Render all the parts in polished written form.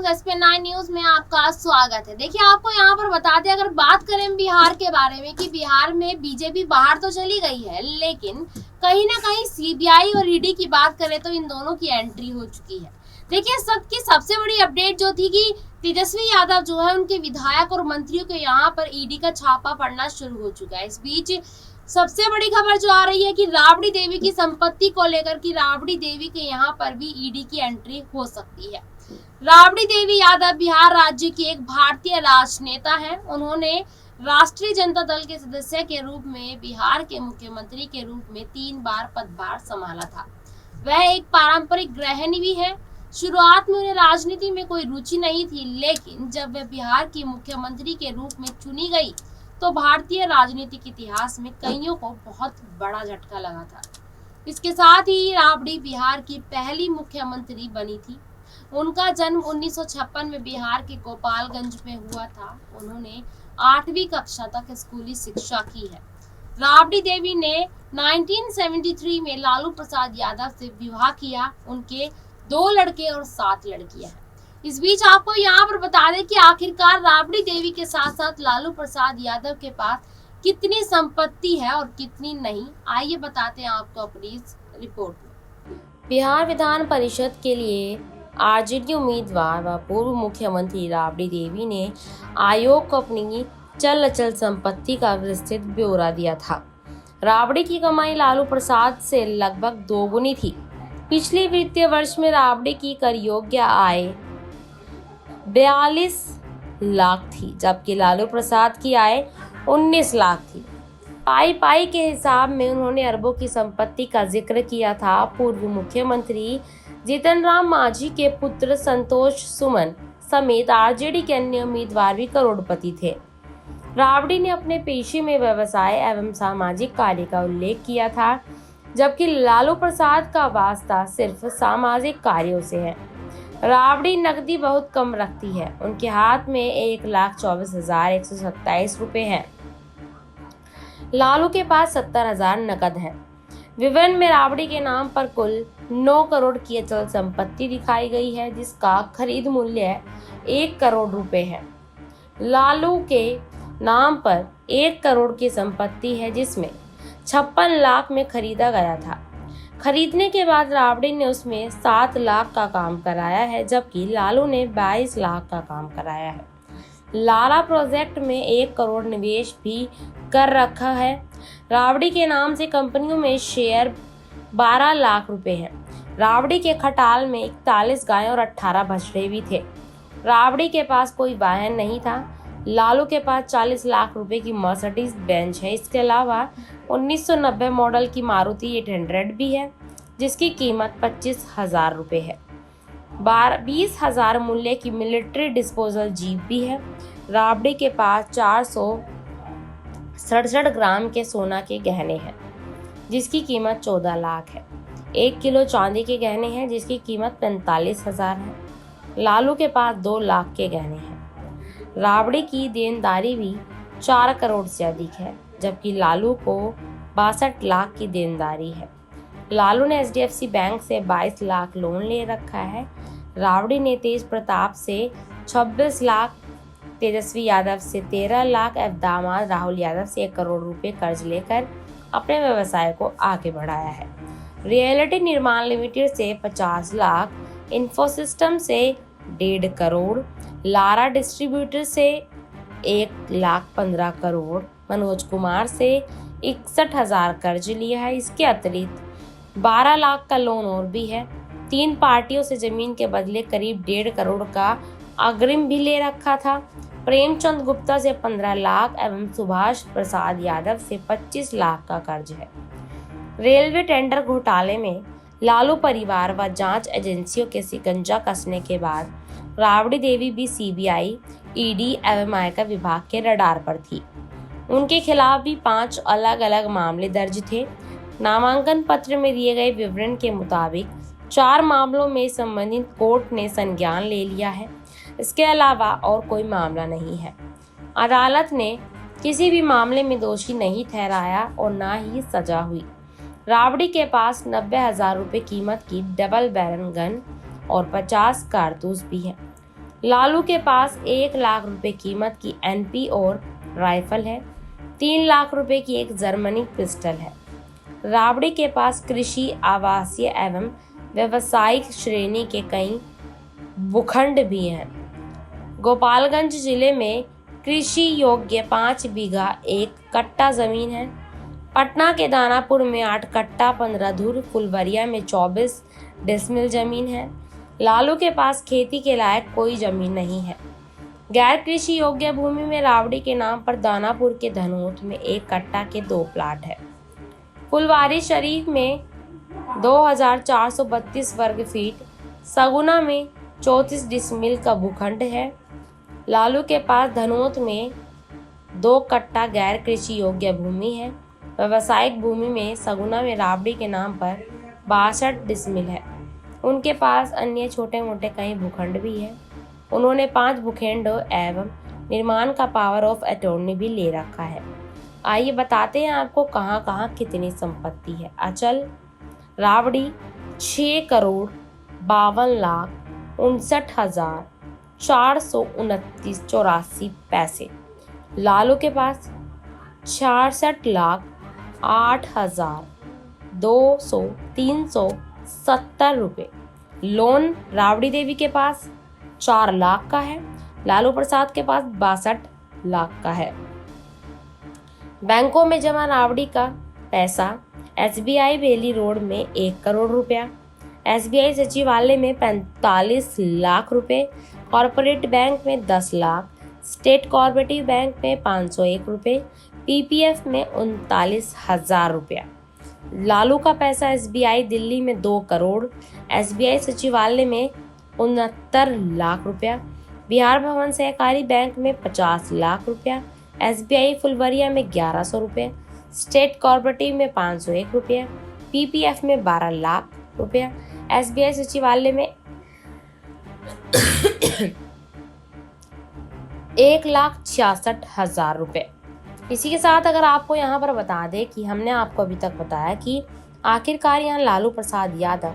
News SP9 news में आपका स्वागत है। देखिए, आपको यहाँ पर बता दें, अगर बात करें बिहार के बारे में कि बिहार में बीजेपी बाहर तो चली गई है, लेकिन कहीं ना कहीं CBI और ED की बात करें तो इन दोनों की एंट्री हो चुकी है। देखिए, सबसे बड़ी अपडेट जो थी कि तेजस्वी यादव जो है उनके विधायक और मंत्रियों के यहाँ पर ED का छापा पड़ना शुरू हो चुका है। इस बीच सबसे बड़ी खबर जो आ रही है कि राबड़ी देवी की संपत्ति को लेकर कि राबड़ी देवी के यहाँ पर भी ED की एंट्री हो सकती है। राबड़ी देवी यादव बिहार राज्य की एक भारतीय राजनेता है। उन्होंने राष्ट्रीय जनता दल के सदस्य के रूप में बिहार के मुख्यमंत्री के रूप में 3 बार पदभार संभाला था। वह एक पारंपरिक गृहिणी भी है। शुरुआत में उन्हें राजनीति में कोई रुचि नहीं थी, लेकिन जब वह बिहार की मुख्यमंत्री के रूप में चुनी गई तो भारतीय राजनीतिक इतिहास में कईयों को बहुत बड़ा झटका लगा था। इसके साथ ही राबड़ी बिहार की पहली मुख्यमंत्री बनी थी। उनका जन्म 1956 में बिहार के गोपालगंज में हुआ था। उन्होंने 8वीं कक्षा तक स्कूली शिक्षा की है। राबड़ी देवी ने 1973 में लालू प्रसाद यादव से विवाह किया। उनके 2 लड़के और 7 लड़कियां हैं। इस बीच आपको यहाँ पर बता दें कि आखिरकार राबड़ी देवी के साथ साथ लालू प्रसाद यादव के पास कितनी संपत्ति है और कितनी नहीं, आइए बताते हैं आपको अपनी इस रिपोर्ट में। बिहार विधान परिषद के लिए RJD उम्मीदवार व पूर्व मुख्यमंत्री राबड़ी देवी ने आयोग को अपनी चल अचल संपत्ति का विस्तृत ब्यौरा दिया था। राबड़ी की कमाई लालू प्रसाद से लगभग 2 गुनी थी। पिछले वित्तीय वर्ष में राबड़ी की कर योग्य आय 42 लाख थी, जबकि लालू प्रसाद की आय 19 लाख थी। पाई के हिसाब में उन्होंने अरबों की संपत्ति का जिक्र किया था। पूर्व मुख्यमंत्री जीतन राम मांझी के पुत्र संतोष सुमन समेत RJD के अन्य उम्मीदवार भी करोड़पति थे। राबड़ी ने अपने पेशे में व्यवसाय एवं सामाजिक कार्य का उल्लेख किया था, जबकि लालू प्रसाद का वास्ता सिर्फ सामाजिक कार्यों से है। राबड़ी नकदी बहुत कम रखती है। उनके हाथ में 1,24,127 रुपए हैं। लालू के पास 70,000 नकद है। विवरण में राबड़ी के नाम पर कुल 9 करोड़ की अचल संपत्ति दिखाई गई है, जिसका खरीद मूल्य 1 करोड़ रुपए है। लालू के नाम पर 1 करोड़ की संपत्ति है, जिसमें 56 लाख में खरीदा गया था। खरीदने के बाद राबड़ी ने उसमें 7 लाख का काम कराया है, जबकि लालू ने 22 लाख का काम कराया है। लाला प्रोजेक्ट में 1 करोड़ निवेश भी कर रखा है। राबड़ी के नाम से कंपनियों में शेयर 12 लाख रुपए हैं। राबड़ी के खटाल में 41 गायें और 18 बछड़े भी थे। राबड़ी के पास कोई वाहन नहीं था। लालू के पास 40 लाख रुपए की मर्सिडीज बेंज है। इसके अलावा 1990 मॉडल की मारुति 800 भी है, जिसकी कीमत 25,000 रुपए है। 20,000 मूल्य की मिलिट्री डिस्पोजल जीप भी है। राबड़ी के पास 467 ग्राम के सोना के गहने हैं, जिसकी कीमत 14 लाख है। 1 किलो चांदी के गहने हैं, जिसकी कीमत 45,000 है। लालू के पास 2 लाख के गहने हैं। राबड़ी की देनदारी भी 4 करोड़ से अधिक है, जबकि लालू को 62 लाख की देनदारी है। लालू ने HDFC बैंक से 22 लाख लोन ले रखा है। राबड़ी ने तेज प्रताप से 26 लाख, तेजस्वी यादव से 13 लाख और दामाद राहुल यादव से 1 करोड़ रुपए कर्ज लेकर अपने व्यवसाय को आगे बढ़ाया है। रियलिटी निर्माण लिमिटेड से 50 लाख, इन्फोसिस्टम से 1.5 करोड़, लारा डिस्ट्रीब्यूटर से 1,15 करोड़, मनोज कुमार से 61,000 कर्ज लिया है। इसके अतिरिक्त 12 लाख का लोन और भी है। 3 पार्टियों से जमीन के बदले करीब 1.5 करोड़ का अग्रिम भी ले रखा था। प्रेमचंद गुप्ता से 15 लाख एवं सुभाष प्रसाद यादव से 25 लाख का कर्ज है। रेलवे टेंडर घोटाले में लालू परिवार व जांच एजेंसियों के शिकंजा कसने के बाद राबड़ी देवी भी CBI, ED एवं आयकर विभाग के रडार पर थी। उनके खिलाफ भी 5 अलग अलग मामले दर्ज थे। नामांकन पत्र में दिए गए विवरण के मुताबिक 4 मामलों में संबंधित कोर्ट ने संज्ञान ले लिया है। इसके अलावा और कोई मामला नहीं है। अदालत ने किसी भी मामले में दोषी नहीं ठहराया और न ही सजा हुई। राबड़ी के पास 90,000 रुपए कीमत की डबल बैरल गन और 50 कारतूस भी है। लालू के पास 1 लाख रुपए कीमत की एनपी और राइफल है। 3 लाख रुपए की एक जर्मनी पिस्टल है। राबड़ी के पास कृषि, आवासीय एवं व्यावसायिक श्रेणी के कई भूखंड भी हैं। गोपालगंज जिले में कृषि योग्य 5 बीघा 1 कट्टा जमीन है। पटना के दानापुर में 8 कट्टा 15 धुर, फुलवरिया में 24 डिसमिल जमीन है। लालू के पास खेती के लायक कोई जमीन नहीं है। गैर कृषि योग्य भूमि में राबड़ी के नाम पर दानापुर के धनोत में 1 कट्टा के 2 प्लाट है। फुलवारी शरीफ में 2432 वर्ग फीट, सगुना में 34 डिसमिल का भूखंड है। लालू के पास धनोत में 2 कट्टा गैर कृषि योग्य भूमि है। व्यावसायिक भूमि में सगुना में राबड़ी के नाम पर 62 डिसमिल है। उनके पास अन्य छोटे मोटे कई भूखंड भी है। उन्होंने 5 भूखंड एवं निर्माण का पावर ऑफ अटॉर्नी भी ले रखा है। आइए बताते हैं आपको कहाँ कहाँ कितनी संपत्ति है। अचल राबड़ी 6,52,59,429.84 पैसे। लालू के पास 66,08,370 रुपये। लोन राबड़ी देवी के पास 4 लाख का है। लालू प्रसाद के पास 62 लाख का है। बैंकों में जमा राबड़ी का पैसा: एसबीआई बेली रोड में 1 करोड़ रुपया, एसबीआई सचिवालय में 45 लाख रुपए, कॉरपोरेट बैंक में 10 लाख, स्टेट कोऑपरेटिव बैंक में 501 रुपये, पीपीएफ में 39,000 रुपया। लालू का पैसा एसबीआई दिल्ली में 2 करोड़, एसबीआई सचिवालय में 69 लाख रुपया, बिहार भवन सहकारी बैंक में 50 लाख रुपया, एसबीआई फुलवरिया में 1100 रुपये, स्टेट कोऑपरेटिव में 501 रुपया, पीपीएफ में 12 लाख रुपया, एसबीआई सचिवालय में 1,66,000 रुपये। इसी के साथ अगर आपको यहाँ पर बता दें कि हमने आपको अभी तक बताया कि आखिरकार यहाँ लालू प्रसाद यादव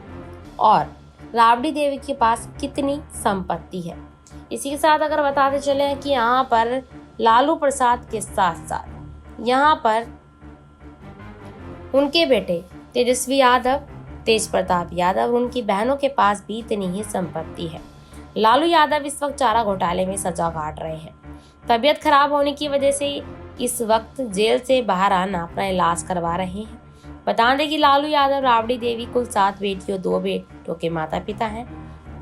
और राबड़ी देवी के पास कितनी संपत्ति है। इसी के साथ अगर बताते चले कि यहाँ पर लालू प्रसाद के साथ साथ यहाँ पर उनके बेटे तेजस्वी यादव, तेज प्रताप यादव, उनकी बहनों के पास भी इतनी ही संपत्ति है। लालू यादव इस वक्त चारा घोटाले में सजा काट रहे हैं। तबीयत खराब होने की वजह से इस वक्त जेल से बाहर आना अपना इलाज करवा रहे हैं। बता दें कि लालू यादव, राबड़ी देवी कुल 7 बेटियों 2 बेटों के माता पिता हैं।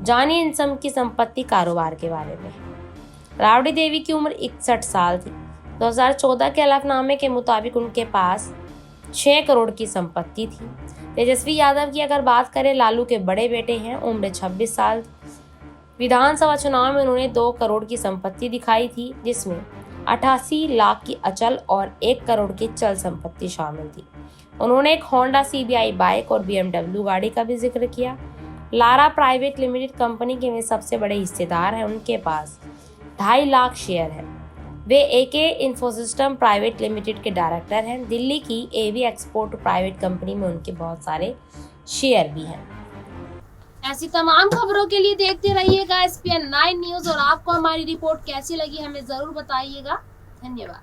जानिए इन सब की संपत्ति कारोबार के बारे में। राबड़ी देवी की उम्र 61 साल थी। 2014 के हलफनामे के मुताबिक उनके पास 6 करोड़ की संपत्ति थी। तेजस्वी यादव की अगर बात करें, लालू के बड़े बेटे हैं, उम्र 26 साल। विधानसभा चुनाव में उन्होंने 2 करोड़ की संपत्ति दिखाई थी, जिसमें 88 लाख की अचल और 1 करोड़ की चल संपत्ति शामिल थी। उन्होंने एक होंडा सीबीआई बाइक और बीएमडब्ल्यू गाड़ी का भी जिक्र किया। लारा प्राइवेट लिमिटेड कंपनी के में सबसे बड़े हिस्सेदार हैं। उनके पास 2.5 लाख शेयर है। वे एके इन्फोसिस्टम प्राइवेट लिमिटेड के डायरेक्टर हैं। दिल्ली की एवी एक्सपोर्ट प्राइवेट कंपनी में उनके बहुत सारे शेयर भी हैं। ऐसी तमाम खबरों के लिए देखते रहिएगा SPN 9 न्यूज और आपको हमारी रिपोर्ट कैसी लगी हमें जरूर बताइएगा। धन्यवाद।